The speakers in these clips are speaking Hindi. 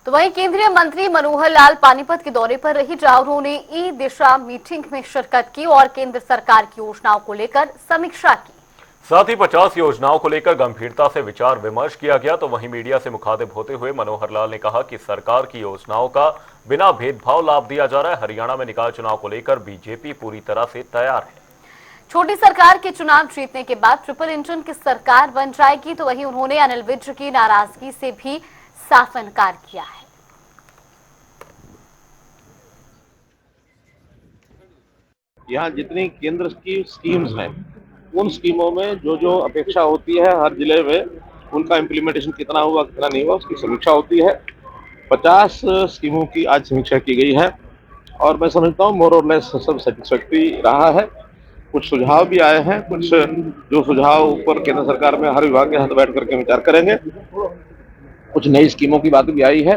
तो वहीं केंद्रीय मंत्री मनोहर लाल पानीपत के दौरे पर रही, जहां उन्होंने ई दिशा मीटिंग में शिरकत की और केंद्र सरकार की योजनाओं को लेकर समीक्षा की। साथ ही 50 योजनाओं को लेकर गंभीरता से विचार विमर्श किया गया। तो वहीं मीडिया से मुखातिब होते हुए मनोहर लाल ने कहा कि सरकार की योजनाओं का बिना भेदभाव लाभ दिया जा रहा है। हरियाणा में निकाय चुनाव को लेकर बीजेपी पूरी तरह से तैयार है। छोटी सरकार के चुनाव जीतने के बाद ट्रिपल इंजन की सरकार बन जाएगी। तो वहीं उन्होंने अनिल विज की नाराजगी से भी साफ इनकार किया है। यहाँ जितनी केंद्र की स्कीम्स हैं, उन स्कीमों में जो अपेक्षा होती है हर जिले में, उनका इम्प्लीमेंटेशन कितना हुआ कितना नहीं हुआ उसकी समीक्षा होती है। 50 स्कीमों की आज समीक्षा की गई है और मैं समझता हूँ मोर और लेस सब सेटिस्फैक्ट्री रहा है। कुछ सुझाव भी आए हैं, कुछ जो सुझाव ऊपर केंद्र सरकार में हर विभाग के साथ बैठ करके विचार करेंगे। कुछ नई स्कीमों की बात भी आई है।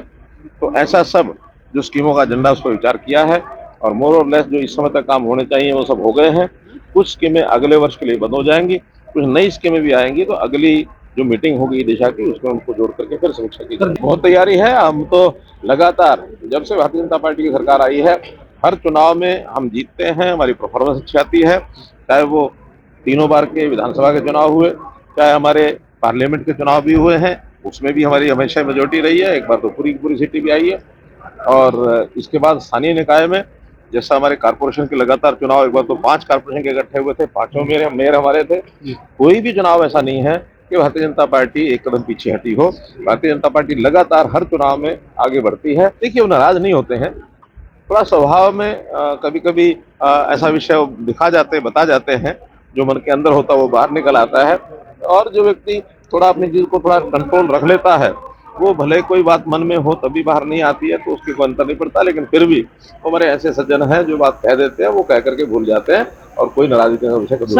तो ऐसा सब जो स्कीमों का एजेंडा उस पर विचार किया है और मोर और लेस जो इस समय तक काम होने चाहिए वो सब हो गए हैं। कुछ स्कीमें अगले वर्ष के लिए बंद हो जाएंगी, कुछ नई स्कीमें भी आएंगी। तो अगली जो मीटिंग होगी दिशा की, उसमें उनको जोड़ करके फिर समीक्षा की जाएगी। बहुत तैयारी है। हम तो लगातार जब से भारतीय जनता पार्टी की सरकार आई है, हर चुनाव में हम जीतते हैं, हमारी परफॉर्मेंस अच्छी आती है। चाहे वो तीनों बार के विधानसभा के चुनाव हुए, चाहे हमारे पार्लियामेंट के चुनाव भी हुए हैं, उसमें भी हमारी हमेशा मेजोरिटी रही है। एक बार तो पूरी की पूरी सीटें भी आई है। और इसके बाद स्थानीय निकाय में जैसा हमारे कारपोरेशन के लगातार चुनाव, एक बार तो 5 कारपोरेशन के इकट्ठे हुए थे, 5 मेयर हमारे थे। कोई भी चुनाव ऐसा नहीं है कि भारतीय जनता पार्टी एक कदम पीछे हटी हो। भारतीय जनता पार्टी लगातार हर चुनाव में आगे बढ़ती है। देखिए, वो नाराज नहीं होते हैं, थोड़ा स्वभाव में कभी कभी ऐसा विषय बता जाते हैं, जो मन के अंदर होता है वो बाहर निकल आता है। और जो व्यक्ति थोड़ा अपनी चीज को थोड़ा कंट्रोल रख लेता है, वो भले कोई बात मन में हो तभी बाहर नहीं आती है, तो उसकी कोई अंतर नहीं पड़ता। लेकिन फिर भी हमारे ऐसे सज्जन हैं जो बात कह देते हैं, वो कह करके भूल जाते हैं और कोई नाराजगी का विषय कभी